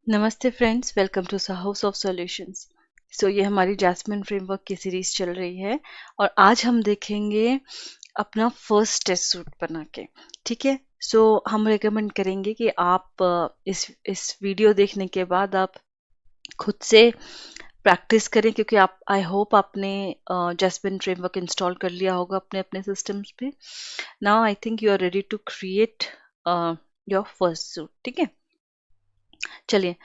नमस्ते friends, welcome to house of solutions. ये हमारी जैस्मिन फ्रेमवर्क की सीरीज चल रही है और आज हम देखेंगे अपना फर्स्ट टेस्ट सूट बना के। ठीक है। हम रेकमेंड करेंगे कि आप इस वीडियो देखने के बाद आप खुद से प्रैक्टिस करें, क्योंकि आप आई होप आपने जैस्मिन फ्रेमवर्क इंस्टॉल कर लिया होगा अपने अपने सिस्टम्स पे। Now I think you are ready to create your first suite. ठीक है, चलिए।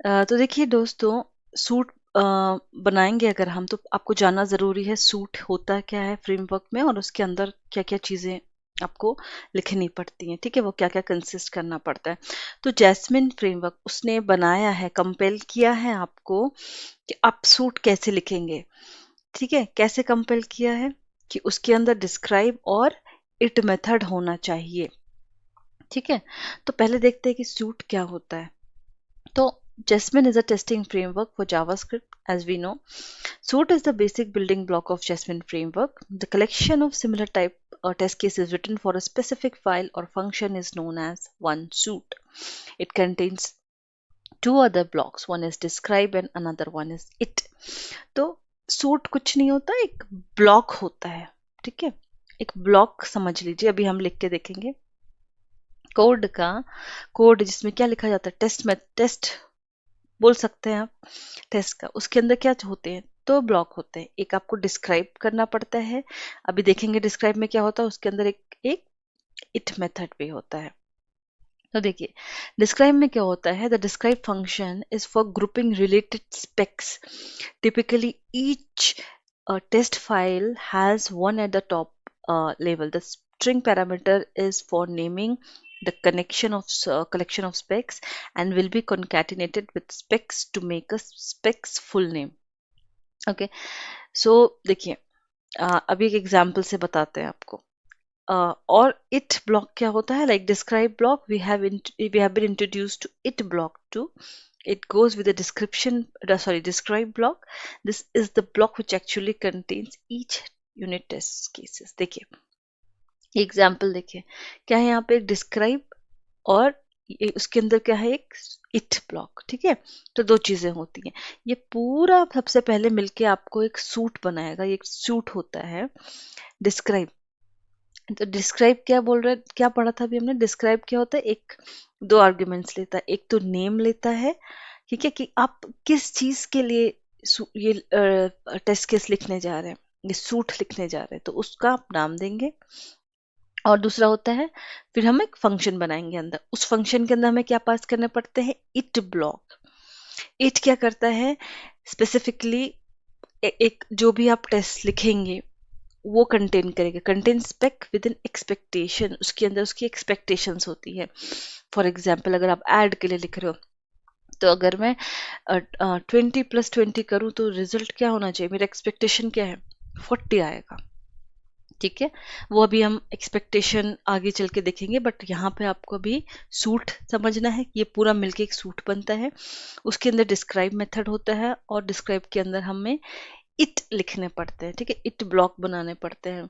तो देखिए दोस्तों, सूट बनाएंगे अगर हम, तो आपको जानना ज़रूरी है सूट होता क्या है फ्रेमवर्क में और उसके अंदर क्या क्या चीज़ें आपको लिखनी पड़ती हैं। ठीक है, वो क्या क्या कंसिस्ट करना पड़ता है। तो जैस्मिन फ्रेमवर्क उसने बनाया है, कंपेल किया है आपको कि आप सूट कैसे लिखेंगे। ठीक है, कैसे कंपेल किया है कि उसके अंदर डिस्क्राइब और इट मेथड होना चाहिए। ठीक है, तो पहले देखते हैं कि सूट क्या होता है। तो Jasmine is a testing framework for JavaScript, as we know. Suite is the basic building block of Jasmine framework. The collection of similar type test cases written for a specific file or function is known as one suite. It contains two other blocks. One is describe and another one is it. तो suit कुछ नहीं होता, एक block होता है। ठीक है, एक ब्लॉक समझ लीजिए। अभी हम लिख के देखेंगे कोड जिसमें क्या लिखा जाता है, टेस्ट बोल सकते हैं आप। टेस्ट का उसके अंदर क्या होते हैं, दो ब्लॉक होते हैं। एक आपको डिस्क्राइब करना पड़ता है, अभी देखेंगे डिस्क्राइब में क्या होता है। उसके अंदर एक एक इट मेथड भी होता है। तो देखिए डिस्क्राइब में क्या होता है। The describe function is for grouping related specs. Typically each test file has one at the top level. The string parameter is for naming the collection of specs and will be concatenated with specs to make a specs full name. Okay, so देखिए अभी एक example से बताते हैं आपको। और it block क्या होता है, like describe block we have been introduced to it block too. It goes with the describe block. This is the block which actually contains each unit test cases. देखिए example देखिए, क्या है यहाँ पे एक डिस्क्राइब और उसके अंदर क्या है एक इट ब्लॉक। ठीक है, तो दो चीजें होती हैं। ये पूरा सबसे पहले मिलके आपको एक सूट बनाएगा। ये एक सूट होता है डिस्क्राइब। तो डिस्क्राइब क्या बोल रहा है, क्या पढ़ा था अभी हमने। डिस्क्राइब क्या होता है, एक दो आर्ग्यूमेंट्स लेता है। एक तो नेम लेता है, ठीक है, कि आप किस चीज के लिए ये टेस्ट केस लिखने जा रहे हैं, ये सूट लिखने जा रहे हैं, तो उसका आप नाम देंगे। और दूसरा होता है फिर हम एक फंक्शन बनाएंगे अंदर। उस फंक्शन के अंदर हमें क्या पास करने पड़ते हैं, इट ब्लॉक। इट क्या करता है स्पेसिफिकली, एक जो भी आप टेस्ट लिखेंगे वो कंटेन करेगा। Contain spec with in expectation, उसके अंदर उसकी एक्सपेक्टेशंस होती है। फॉर एग्जाम्पल अगर आप ऐड के लिए लिख रहे हो, तो अगर मैं 20+20 करूँ तो रिजल्ट क्या होना चाहिए, मेरा एक्सपेक्टेशन क्या है, 40 आएगा। ठीक है, वो अभी हम एक्सपेक्टेशन आगे चल के देखेंगे, बट यहाँ पे आपको अभी सूट समझना है कि ये पूरा मिलके एक सूट बनता है। उसके अंदर डिस्क्राइब मेथड होता है और डिस्क्राइब के अंदर हमें इट लिखने पड़ते हैं। ठीक है, इट ब्लॉक बनाने पड़ते हैं।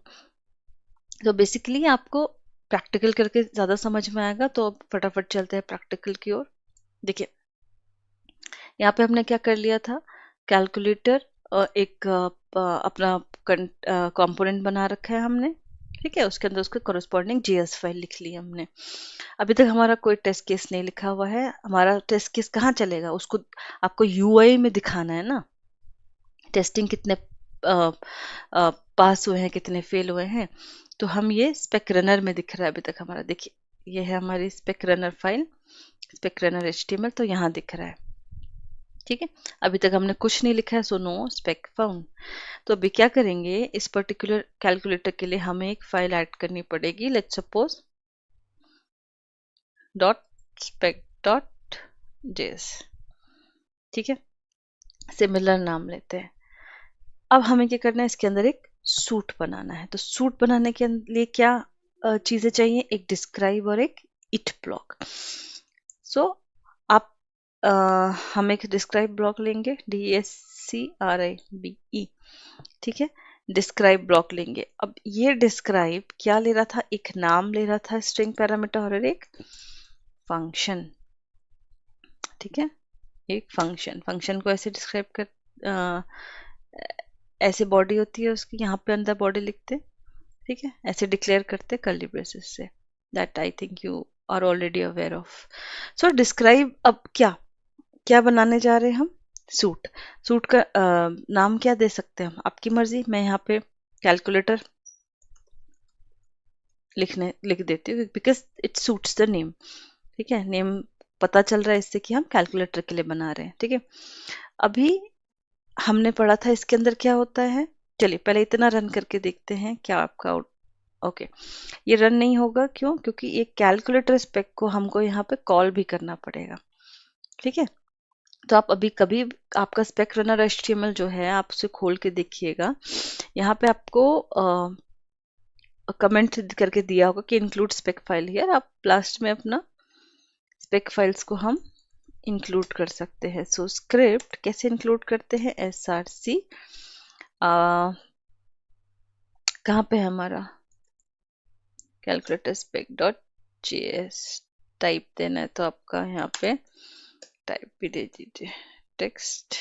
तो बेसिकली आपको प्रैक्टिकल करके ज़्यादा समझ में आएगा, तो अब फटाफट चलते हैं प्रैक्टिकल की ओर। देखिए यहाँ पे हमने क्या कर लिया था, कैलकुलेटर एक अपना कंपोनेंट बना रखा है हमने। ठीक है, उसके अंदर उसके कोरस्पॉन्डिंग जेएस फाइल लिख ली हमने। अभी तक हमारा कोई टेस्ट केस नहीं लिखा हुआ है। हमारा टेस्ट केस कहाँ चलेगा, उसको आपको यूआई में दिखाना है ना, टेस्टिंग कितने पास हुए हैं, कितने फेल हुए हैं। तो हम ये स्पेक रनर में दिख रहा है अभी तक हमारा। देखिए ये है हमारी spec runner file, spec runner HTML, तो यहाँ दिख रहा है। ठीक है, अभी तक हमने कुछ नहीं लिखा है, सो नो स्पेक फाउंड। तो अभी क्या करेंगे, इस पर्टिकुलर कैलकुलेटर के लिए हमें एक फाइल ऐड करनी पड़ेगी। Let's suppose dot spec dot JS. ठीक है, सिमिलर नाम लेते हैं। अब हमें क्या करना है, इसके अंदर एक सूट बनाना है। तो सूट बनाने के लिए क्या चीजें चाहिए, एक डिस्क्राइब और एक इट ब्लॉक। सो आप हम एक डिस्क्राइब ब्लॉक लेंगे, DSCRIBE। ठीक है, डिस्क्राइब ब्लॉक लेंगे। अब ये डिस्क्राइब क्या ले रहा था, एक नाम ले रहा था, स्ट्रिंग पैरामीटर और एक फंक्शन। ठीक है, एक फंक्शन, फंक्शन को ऐसे डिस्क्राइब कर ऐसे बॉडी होती है उसकी, यहाँ पे अंदर बॉडी लिखते, ठीक है, ऐसे डिक्लेयर करते कर्ली ब्रेसेस से। That I think you are already aware of. So describe, अब क्या क्या बनाने जा रहे हैं हम, सूट। सूट का नाम क्या दे सकते हैं हम, आपकी मर्जी। मैं यहाँ पे कैलकुलेटर लिख देती हूँ because it suits the name, ठीक है, नेम पता चल रहा है इससे कि हम कैलकुलेटर के लिए बना रहे हैं, ठीक है। अभी हमने पढ़ा था इसके अंदर क्या होता है, चलिए पहले इतना रन करके देखते हैं क्या आपका ओके। ये रन नहीं होगा, क्यों? क्योंकि ये कैलकुलेटर स्पेक को हमको यहाँ पे कॉल भी करना पड़ेगा, ठीक है। तो आप अभी कभी आपका स्पेक रनर एचटीएमएल जो है आप उसे खोल के देखिएगा, यहाँ पे आपको कमेंट करके दिया होगा कि इंक्लूड स्पेक फाइल हियर, आप लास्ट में अपना स्पेक फाइल्स को हम इंक्लूड कर सकते हैं। सो स्क्रिप्ट कैसे इंक्लूड करते हैं, src कहाँ पे है हमारा calculator spec dot JS type देना है, तो आपका यहाँ पे टाइप भी दे दीजिए टेक्स्ट,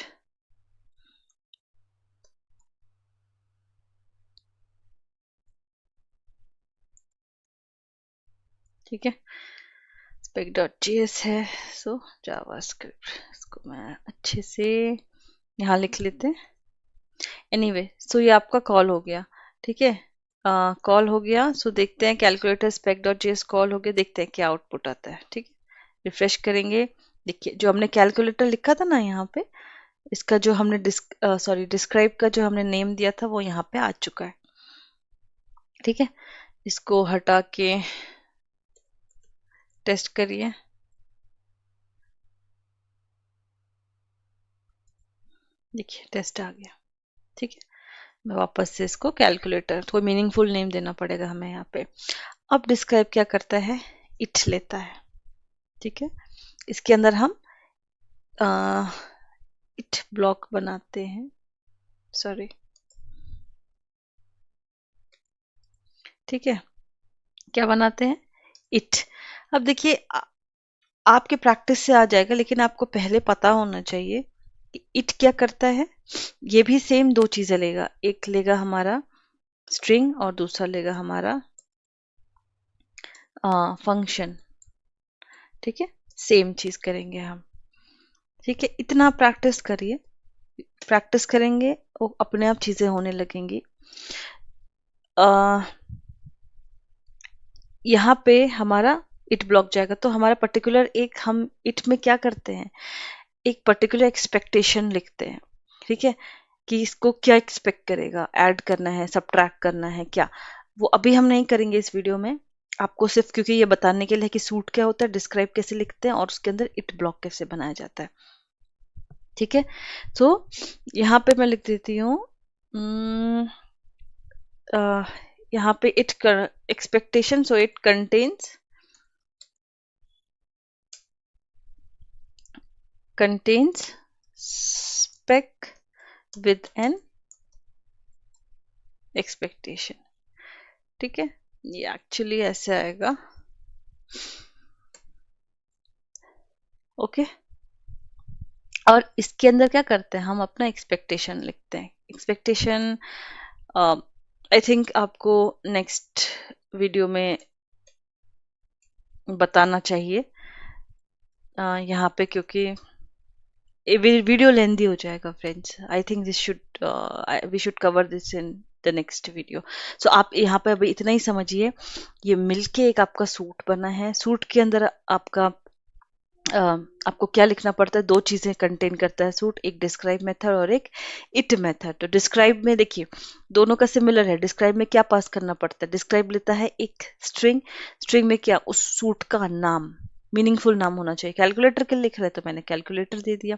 ठीक है, spec डॉट जेएस है। सो जावास्क्रिप्ट, इसको मैं अच्छे से यहाँ लिख लेते हैं। एनीवे सो ये आपका कॉल हो गया, ठीक है, कॉल हो गया। सो देखते हैं calculator spec dot JS call हो गया, देखते हैं क्या आउटपुट आता है, ठीक है। रिफ्रेश करेंगे, देखिए जो हमने कैलकुलेटर लिखा था ना यहाँ पे, इसका जो हमने डिस्क्राइब का जो हमने नेम दिया था वो यहाँ पे आ चुका है, ठीक है। इसको हटा के टेस्ट करिए, देखिए टेस्ट आ गया, ठीक है। मैं वापस से इसको कैलकुलेटर, कोई मीनिंगफुल नेम देना पड़ेगा हमें यहाँ पे। अब डिस्क्राइब क्या करता है, इट लेता है, ठीक है। इसके अंदर हम इट ब्लॉक बनाते हैं, सॉरी, ठीक है, क्या बनाते हैं, इट। अब देखिए आपके प्रैक्टिस से आ जाएगा, लेकिन आपको पहले पता होना चाहिए इट क्या करता है। ये भी सेम दो चीजें लेगा, एक लेगा हमारा स्ट्रिंग और दूसरा लेगा हमारा फंक्शन, ठीक है, सेम चीज करेंगे हम, ठीक है। इतना प्रैक्टिस करिए, प्रैक्टिस करेंगे वो अपने आप चीजें होने लगेंगी। यहाँ पे हमारा इट ब्लॉक जाएगा, तो हमारा पर्टिकुलर एक, हम इट में क्या करते हैं, एक पर्टिकुलर एक्सपेक्टेशन लिखते हैं, ठीक है, कि इसको क्या एक्सपेक्ट करेगा, ऐड करना है, सब्ट्रैक्ट करना है क्या, वो अभी हम नहीं करेंगे इस वीडियो में। आपको सिर्फ क्योंकि ये बताने के लिए कि सूट क्या होता है, डिस्क्राइब कैसे लिखते हैं और उसके अंदर इट ब्लॉक कैसे बनाया जाता है, ठीक है। तो यहाँ पे मैं लिख देती हूँ यहाँ पे it expectation, so it contains spec with an expectation, ठीक है। ये एक्चुअली ऐसे आएगा, ओके। और इसके अंदर क्या करते हैं, हम अपना एक्सपेक्टेशन लिखते हैं। एक्सपेक्टेशन आई थिंक आपको नेक्स्ट वीडियो में बताना चाहिए यहाँ पे, क्योंकि वीडियो लेंदी हो जाएगा friends. I think this should we should cover this in the next video. So आप यहाँ पे अभी इतना ही समझिए, ये मिलके एक आपका सूट बना है। सूट के अंदर आपका आपको क्या लिखना पड़ता है, दो चीजें कंटेन करता है सूट, एक डिस्क्राइब मेथड और एक इट मेथड। तो डिस्क्राइब में देखिए दोनों का सिमिलर है। डिस्क्राइब में क्या पास करना पड़ता है, डिस्क्राइब लेता है एक स्ट्रिंग, स्ट्रिंग में क्या, उस सूट का नाम, मीनिंगफुल नाम होना चाहिए। कैलकुलेटर के लिए लिख रहे तो मैंने कैलकुलेटर दे दिया।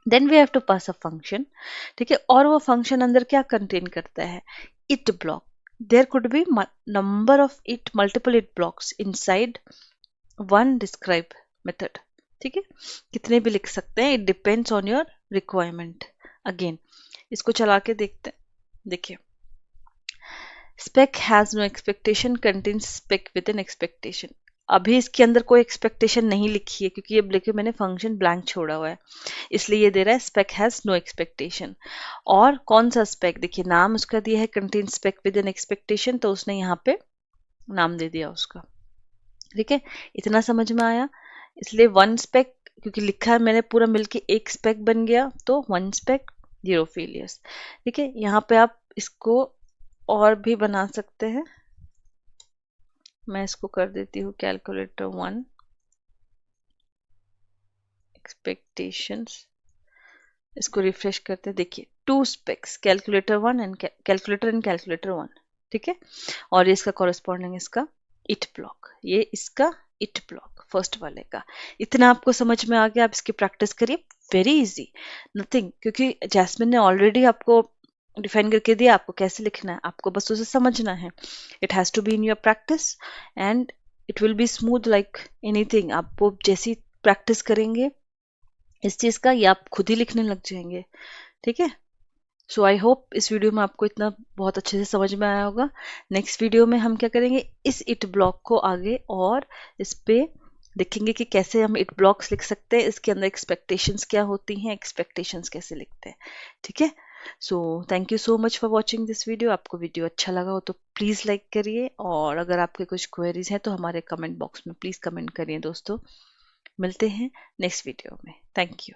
Then we have to pass a function, ठीक है, और वो फंक्शन अंदर क्या कंटेन करता है, it block. There could be number of it, multiple it blocks inside one describe method, ठीक है, कितने भी लिख सकते हैं, it depends on your requirement. Again इसको चला के देखते हैं, देखिए spec has no expectation contains spec with an expectation। अभी इसके अंदर कोई एक्सपेक्टेशन नहीं लिखी है क्योंकि ये देखिए मैंने फंक्शन ब्लैंक छोड़ा हुआ है, इसलिए ये दे रहा है स्पेक हैज नो एक्सपेक्टेशन। और कौन सा स्पेक, देखिए नाम उसका दिया है contain spec with an expectation, तो उसने यहाँ पे नाम दे दिया उसका। ठीक है, इतना समझ में आया। इसलिए वन स्पेक क्योंकि लिखा है मैंने पूरा मिलके एक स्पेक बन गया, तो वन स्पेक 0 फेलियर्स। ठीक है, यहाँ पे आप इसको और भी बना सकते हैं। मैं इसको कर देती हूँ कैलकुलेटर 1 एक्सपेक्टेशंस, इसको रिफ्रेश करते हैं। देखिए 2 स्पेक्स, कैलकुलेटर 1 एंड कैलकुलेटर 1। ठीक है, और ये इसका कॉरेस्पॉन्डिंग इसका इट ब्लॉक, ये इसका इट ब्लॉक फर्स्ट वाले का। इतना आपको समझ में आ गया, आप इसकी प्रैक्टिस करिए, वेरी इजी, नथिंग, क्योंकि जैस्मिन ने ऑलरेडी आपको डिफाइन करके दिया आपको कैसे लिखना है, आपको बस उसे समझना है। It has to be in your practice and it will be smooth like anything. आप वो जैसी प्रैक्टिस करेंगे इस चीज का, ये आप खुद ही लिखने लग जाएंगे। ठीक है, सो आई होप इस वीडियो में आपको इतना बहुत अच्छे से समझ में आया होगा। नेक्स्ट वीडियो में हम क्या करेंगे, इस इट ब्लॉक को आगे और इस पे देखेंगे कि कैसे हम इट ब्लॉक्स लिख सकते हैं, इसके अंदर एक्सपेक्टेशंस क्या होती हैं, एक्सपेक्टेशंस कैसे लिखते हैं। ठीक है, so thank you so much for watching this video. आपको वीडियो अच्छा लगा हो तो प्लीज़ लाइक करिए, और अगर आपके कुछ क्वेरीज हैं तो हमारे कमेंट बॉक्स में प्लीज़ कमेंट करिए दोस्तों। मिलते हैं नेक्स्ट वीडियो में, थैंक यू।